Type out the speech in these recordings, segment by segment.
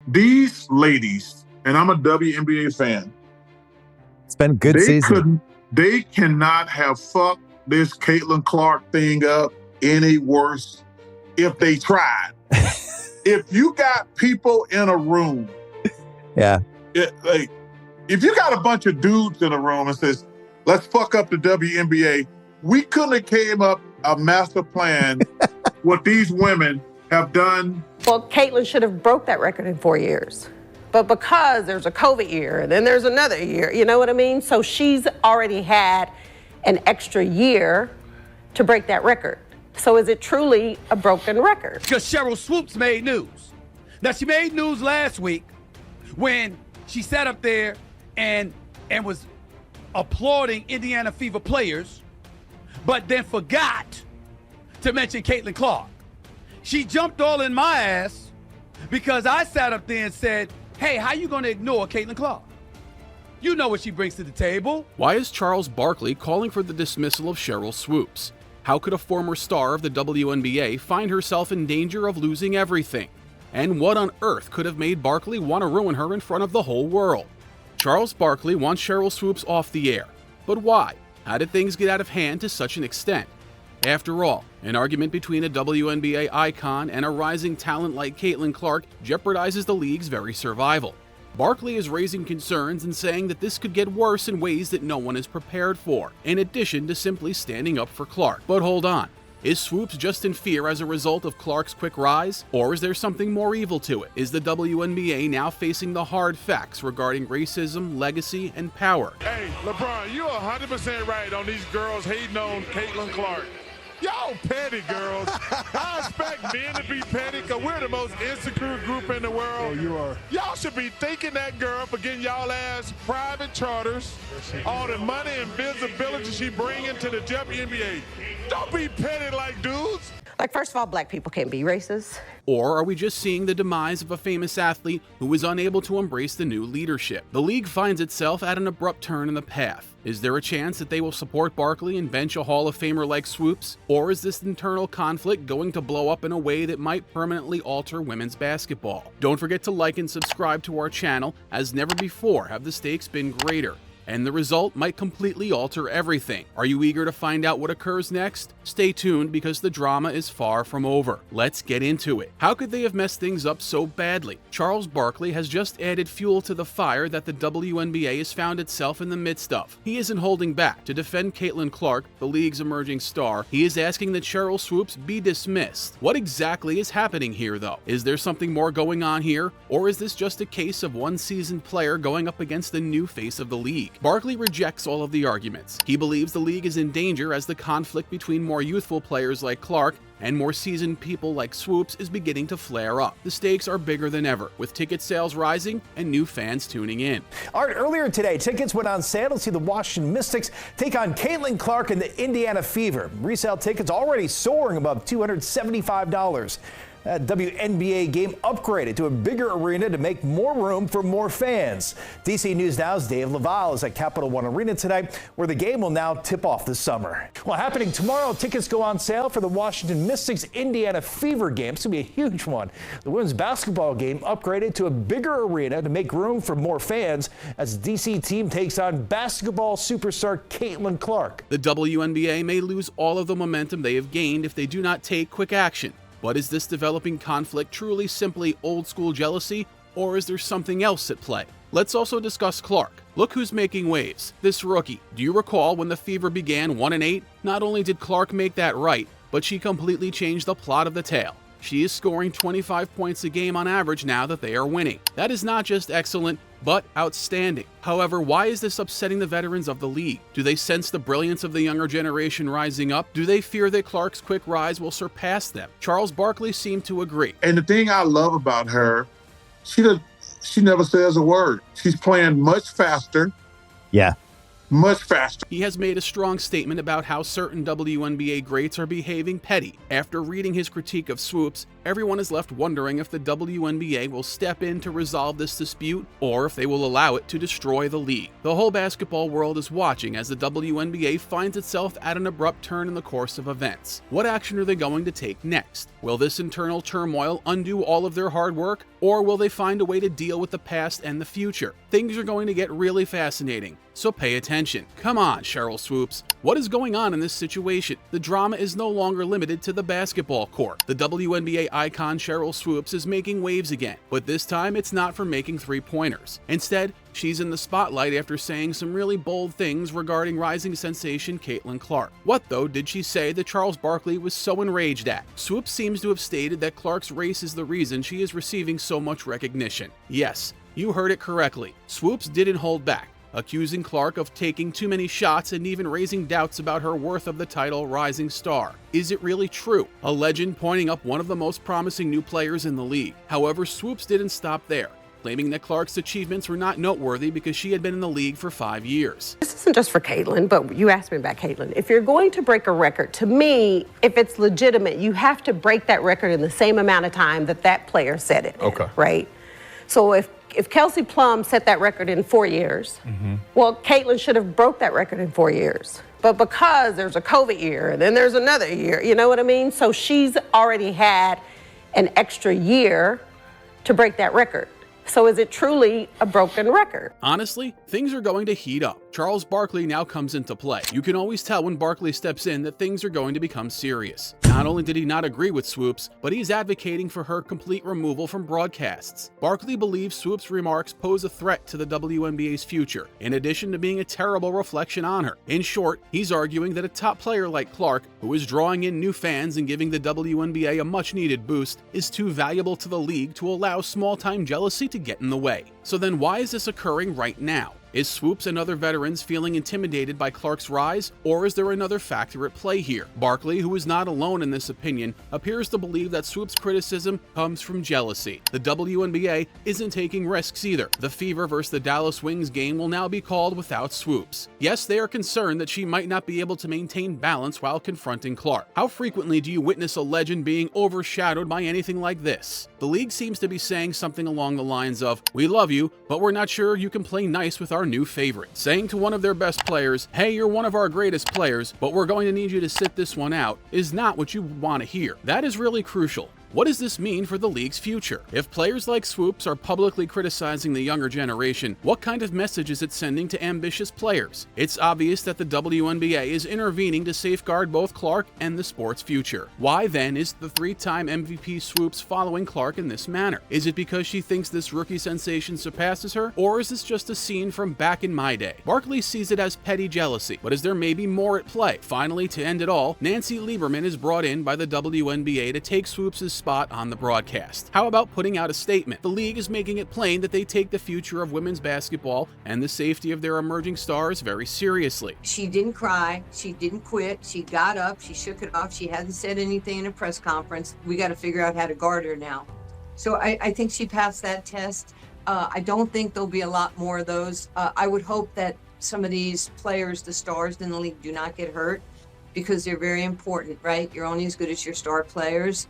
These ladies, and I'm a WNBA fan. It's been a good season. They cannot have fucked this Caitlyn Clark thing up any worse if they tried. If you got people in a room, yeah, if you got a bunch of dudes in a room and says, let's fuck up the WNBA, we couldn't have came up a master plan what these women have done. Well, Caitlyn should have broke that record in 4 years. But because there's a COVID year and then there's another year, you know what I mean? So she's already had an extra year to break that record. So is it truly a broken record? Because Sheryl Swoops made news. Now, she made news last week when she sat up there and was applauding Indiana Fever players, but then forgot to mention Caitlyn Clark. She jumped all in my ass because I sat up there and said, hey, how you gonna ignore Caitlyn Clark? You know what she brings to the table. Why is Charles Barkley calling for the dismissal of Sheryl Swoops? How could a former star of the WNBA find herself in danger of losing everything? And what on earth could have made Barkley want to ruin her in front of the whole world? Charles Barkley wants Sheryl Swoops off the air. But why? How did things get out of hand to such an extent? After all, an argument between a WNBA icon and a rising talent like Caitlyn Clark jeopardizes the league's very survival. Barkley is raising concerns and saying that this could get worse in ways that no one is prepared for, in addition to simply standing up for Clark. But hold on, is Swoops just in fear as a result of Clark's quick rise? Or is there something more evil to it? Is the WNBA now facing the hard facts regarding racism, legacy, and power? Hey, LeBron, you're 100% right on these girls hating on Caitlyn Clark. Y'all petty, girls. I expect men to be petty because we're the most insecure group in the world. Oh, you are. Y'all should be thanking that girl for getting y'all ass private charters, all the money and visibility she bringing to the WNBA. Don't be petty like dudes. Like, first of all, black people can't be racist. Or are we just seeing the demise of a famous athlete who is unable to embrace the new leadership? The league finds itself at an abrupt turn in the path. Is there a chance that they will support Barkley and bench a Hall of Famer like Swoops? Or is this internal conflict going to blow up in a way that might permanently alter women's basketball? Don't forget to like and subscribe to our channel, as never before have the stakes been greater. And the result might completely alter everything. Are you eager to find out what occurs next? Stay tuned because the drama is far from over. Let's get into it. How could they have messed things up so badly? Charles Barkley has just added fuel to the fire that the WNBA has found itself in the midst of. He isn't holding back. To defend Caitlyn Clark, the league's emerging star, he is asking that Sheryl Swoops be dismissed. What exactly is happening here, though? Is there something more going on here? Or is this just a case of one seasoned player going up against the new face of the league? Barkley rejects all of the arguments. He believes the league is in danger as the conflict between more youthful players like Clark and more seasoned people like Swoops is beginning to flare up. The stakes are bigger than ever, with ticket sales rising and new fans tuning in. Art, earlier today, tickets went on sale to see the Washington Mystics take on Caitlyn Clark and the Indiana Fever. Resale tickets already soaring above $275. That WNBA game upgraded to a bigger arena to make more room for more fans. DC News Now's Dave Laval is at Capital One Arena tonight, where the game will now tip off this summer. Well, happening tomorrow, tickets go on sale for the Washington Mystics Indiana Fever game. It's going to be a huge one. The women's basketball game upgraded to a bigger arena to make room for more fans as the DC team takes on basketball superstar Caitlyn Clark. The WNBA may lose all of the momentum they have gained if they do not take quick action. But is this developing conflict truly simply old-school jealousy, or is there something else at play? Let's also discuss Clark. Look who's making waves, this rookie. Do you recall when the Fever began 1-8? Not only did Clark make that right, but she completely changed the plot of the tale. She is scoring 25 points a game on average now that they are winning. That is not just excellent, but outstanding. However, why is this upsetting the veterans of the league? Do they sense the brilliance of the younger generation rising up? Do they fear that Clark's quick rise will surpass them? Charles Barkley seemed to agree. And the thing I love about her, she never says a word. She's playing much faster. Yeah. Much faster. He has made a strong statement about how certain WNBA greats are behaving petty. After reading his critique of Swoops, everyone is left wondering if the WNBA will step in to resolve this dispute or if they will allow it to destroy the league. The whole basketball world is watching as the WNBA finds itself at an abrupt turn in the course of events. What action are they going to take next? Will this internal turmoil undo all of their hard work, or will they find a way to deal with the past and the future? Things are going to get really fascinating, so pay attention. Come on, Sheryl Swoops. What is going on in this situation? The drama is no longer limited to the basketball court. The WNBA icon Sheryl Swoops is making waves again, but this time it's not for making three-pointers. Instead, she's in the spotlight after saying some really bold things regarding rising sensation Caitlyn Clark. What, though, did she say that Charles Barkley was so enraged at? Swoops seems to have stated that Clark's race is the reason she is receiving so much recognition. Yes, you heard it correctly. Swoops didn't hold back, accusing Clark of taking too many shots and even raising doubts about her worth of the title Rising Star. Is it really true? A legend pointing up one of the most promising new players in the league. However, Swoops didn't stop there, claiming that Clark's achievements were not noteworthy because she had been in the league for 5 years. This isn't just for Caitlyn, but you asked me about Caitlyn. If you're going to break a record, to me, if it's legitimate, you have to break that record in the same amount of time that that player set it. Okay. Right? So if Kelsey Plum set that record in 4 years, well, Caitlyn should have broke that record in 4 years. But because there's a COVID year, and then there's another year, you know what I mean? So she's already had an extra year to break that record. So is it truly a broken record? Honestly, things are going to heat up. Charles Barkley now comes into play. You can always tell when Barkley steps in that things are going to become serious. Not only did he not agree with Swoops, but he's advocating for her complete removal from broadcasts. Barkley believes Swoops' remarks pose a threat to the WNBA's future, in addition to being a terrible reflection on her. In short, he's arguing that a top player like Clark, who is drawing in new fans and giving the WNBA a much-needed boost, is too valuable to the league to allow small-time jealousy to get in the way. So then why is this occurring right now? Is Swoops and other veterans feeling intimidated by Clark's rise, or is there another factor at play here? Barkley, who is not alone in this opinion, appears to believe that Swoops' criticism comes from jealousy. The WNBA isn't taking risks either. The Fever versus the Dallas Wings game will now be called without Swoops. Yes, they are concerned that she might not be able to maintain balance while confronting Clark. How frequently do you witness a legend being overshadowed by anything like this? The league seems to be saying something along the lines of, "We love you, but we're not sure you can play nice with our new favorite." Saying to one of their best players, "Hey, you're one of our greatest players, but we're going to need you to sit this one out," is not what you want to hear. That is really crucial. What does this mean for the league's future? If players like Swoops are publicly criticizing the younger generation, what kind of message is it sending to ambitious players? It's obvious that the WNBA is intervening to safeguard both Clark and the sport's future. Why then is the three-time MVP Swoops following Clark in this manner? Is it because she thinks this rookie sensation surpasses her, or is this just a scene from back in my day? Barkley sees it as petty jealousy, but is there maybe more at play? Finally, to end it all, Nancy Lieberman is brought in by the WNBA to take Swoops' spot on the broadcast. How about putting out a statement? The league is making it plain that they take the future of women's basketball and the safety of their emerging stars very seriously. She didn't cry. She didn't quit. She got up. She shook it off. She hasn't said anything in a press conference. We got to figure out how to guard her now. So I think she passed that test. I don't think there'll be a lot more of those. I would hope that some of these players, the stars in the league, do not get hurt, because they're very important, right? You're only as good as your star players.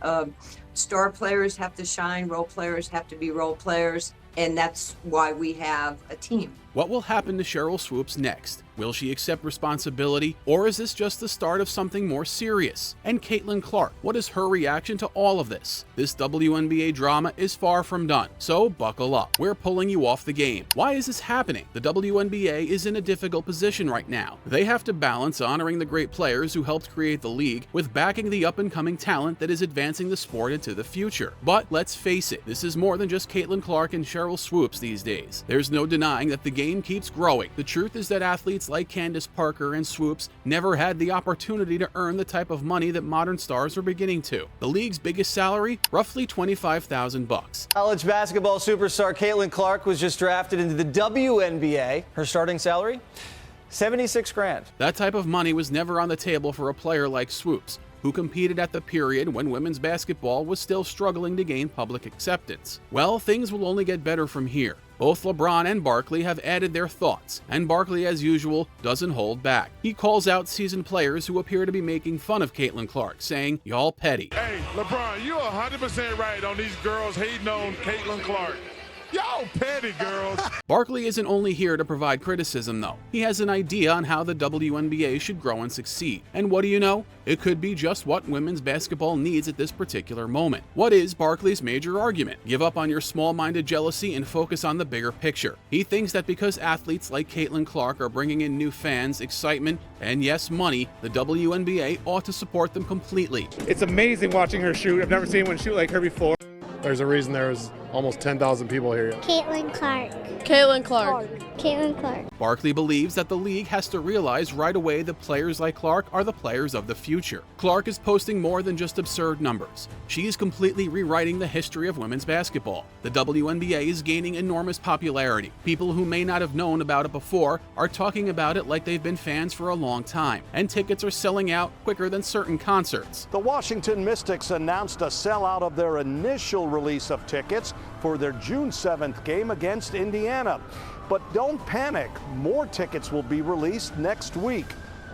Star players have to shine, role players have to be role players, and that's why we have a team. What will happen to Sheryl Swoops next? Will she accept responsibility, or is this just the start of something more serious? And Caitlyn Clark, what is her reaction to all of this? This WNBA drama is far from done, so buckle up. We're pulling you off the game. Why is this happening? The WNBA is in a difficult position right now. They have to balance honoring the great players who helped create the league with backing the up-and-coming talent that is advancing the sport into the future. But let's face it, this is more than just Caitlyn Clark and Sheryl Swoops these days. There's no denying that the game keeps growing. The truth is that athletes like Candace Parker and Swoops never had the opportunity to earn the type of money that modern stars are beginning to. The league's biggest salary, roughly $25,000. College basketball superstar Caitlyn Clark was just drafted into the WNBA. Her starting salary? $76,000. That type of money was never on the table for a player like Swoops, who competed at the period when women's basketball was still struggling to gain public acceptance. Well, things will only get better from here. Both LeBron and Barkley have added their thoughts, and Barkley, as usual, doesn't hold back. He calls out seasoned players who appear to be making fun of Caitlyn Clark, saying, "Y'all petty." Hey, LeBron, you're 100% right on these girls hating on Caitlyn Clark. Y'all petty, girls. Barkley isn't only here to provide criticism, though. He has an idea on how the WNBA should grow and succeed. And what do you know? It could be just what women's basketball needs at this particular moment. What is Barkley's major argument? Give up on your small-minded jealousy and focus on the bigger picture. He thinks that because athletes like Caitlyn Clark are bringing in new fans, excitement, and yes, money, the WNBA ought to support them completely. It's amazing watching her shoot. I've never seen anyone shoot like her before. There's a reason there's almost 10,000 people here. Caitlyn Clark. Caitlyn Clark. Caitlyn Clark. Barkley believes that the league has to realize right away that players like Clark are the players of the future. Clark is posting more than just absurd numbers. She is completely rewriting the history of women's basketball. The WNBA is gaining enormous popularity. People who may not have known about it before are talking about it like they've been fans for a long time, and tickets are selling out quicker than certain concerts. The Washington Mystics announced a sellout of their initial release of tickets for their June 7th game against Indiana. But don't panic, more tickets will be released next week.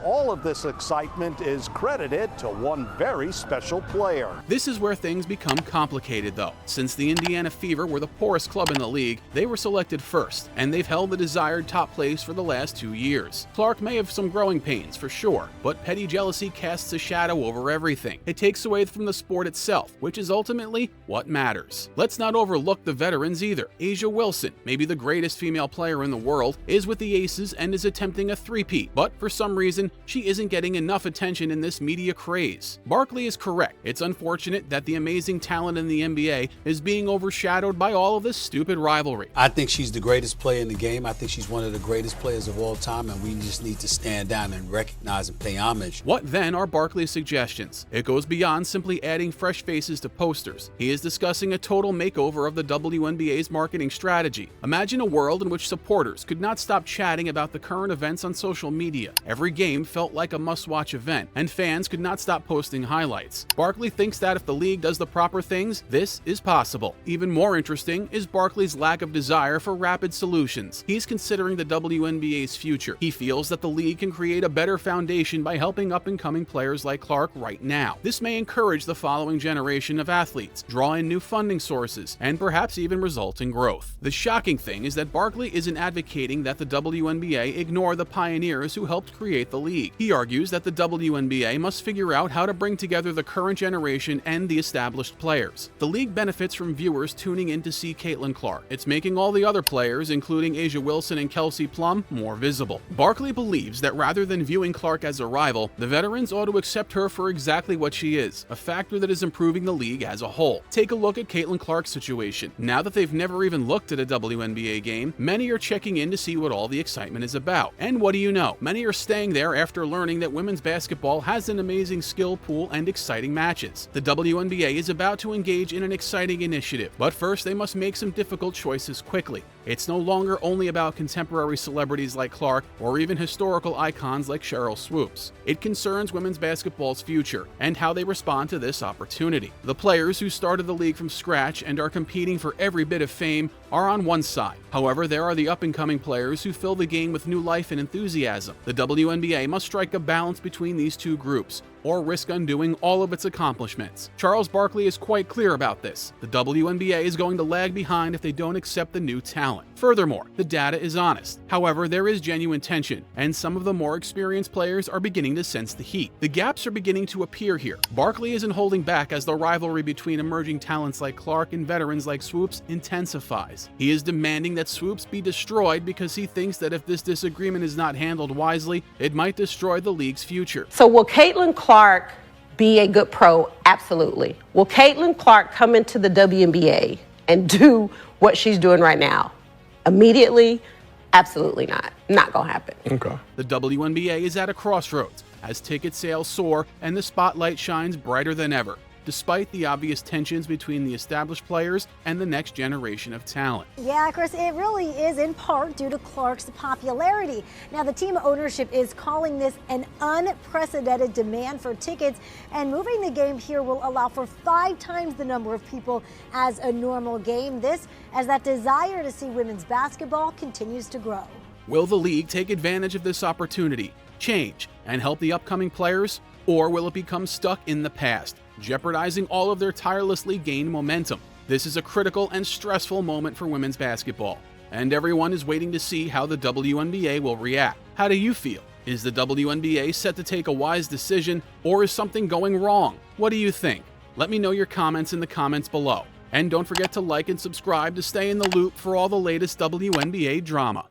All of this excitement is credited to one very special player. This is where things become complicated, though. Since the Indiana Fever were the poorest club in the league, they were selected first, and they've held the desired top place for the last 2 years. Clark may have some growing pains, for sure, but petty jealousy casts a shadow over everything. It takes away from the sport itself, which is ultimately what matters. Let's not overlook the veterans either. A'ja Wilson, maybe the greatest female player in the world, is with the Aces and is attempting a three-peat, but for some reason, she isn't getting enough attention in this media craze. Barkley is correct. It's unfortunate that the amazing talent in the NBA is being overshadowed by all of this stupid rivalry. I think she's the greatest player in the game. I think she's one of the greatest players of all time, and we just need to stand down and recognize and pay homage. What then are Barkley's suggestions? It goes beyond simply adding fresh faces to posters. He is discussing a total makeover of the WNBA's marketing strategy. Imagine a world in which supporters could not stop chatting about the current events on social media. Every game felt like a must-watch event, and fans could not stop posting highlights. Barkley thinks that if the league does the proper things, this is possible. Even more interesting is Barkley's lack of desire for rapid solutions. He's considering the WNBA's future. He feels that the league can create a better foundation by helping up-and-coming players like Clark right now. This may encourage the following generation of athletes, draw in new funding sources, and perhaps even result in growth. The shocking thing is that Barkley isn't advocating that the WNBA ignore the pioneers who helped create the league. He argues that the WNBA must figure out how to bring together the current generation and the established players. The league benefits from viewers tuning in to see Caitlyn Clark. It's making all the other players, including A'ja Wilson and Kelsey Plum, more visible. Barkley believes that rather than viewing Clark as a rival, the veterans ought to accept her for exactly what she is, a factor that is improving the league as a whole. Take a look at Caitlyn Clark's situation. Now that they've never even looked at a WNBA game, many are checking in to see what all the excitement is about. And what do you know? Many are staying there after learning that women's basketball has an amazing skill pool and exciting matches. The WNBA is about to engage in an exciting initiative, but first they must make some difficult choices quickly. It's no longer only about contemporary celebrities like Clark or even historical icons like Sheryl Swoops. It concerns women's basketball's future and how they respond to this opportunity. The players who started the league from scratch and are competing for every bit of fame are on one side. However, there are the up-and-coming players who fill the game with new life and enthusiasm. The WNBA must strike a balance between these two groups, or risk undoing all of its accomplishments. Charles Barkley is quite clear about this. The WNBA is going to lag behind if they don't accept the new talent. Furthermore, the data is honest. However, there is genuine tension, and some of the more experienced players are beginning to sense the heat. The gaps are beginning to appear here. Barkley isn't holding back as the rivalry between emerging talents like Clark and veterans like Swoops intensifies. He is demanding that Swoops be destroyed because he thinks that if this disagreement is not handled wisely, it might destroy the league's future. So will Caitlyn Clark be a good pro? Absolutely. Will Caitlyn Clark come into the WNBA and do what she's doing right now? Immediately? Absolutely not. Not gonna happen. Okay. The WNBA is at a crossroads as ticket sales soar and the spotlight shines brighter than ever. despite the obvious tensions between the established players and the next generation of talent. Yeah, Chris, it really is in part due to Clark's popularity. Now, the team ownership is calling this an unprecedented demand for tickets, and moving the game here will allow for 5 times the number of people as a normal game. This as that desire to see women's basketball continues to grow. Will the league take advantage of this opportunity, change, and help the upcoming players? Or will it become stuck in the past, jeopardizing all of their tirelessly gained momentum? This is a critical and stressful moment for women's basketball, and everyone is waiting to see how the WNBA will react. How do you feel? Is the WNBA set to take a wise decision, or is something going wrong? What do you think? Let me know your comments in the comments below. And don't forget to like and subscribe to stay in the loop for all the latest WNBA drama.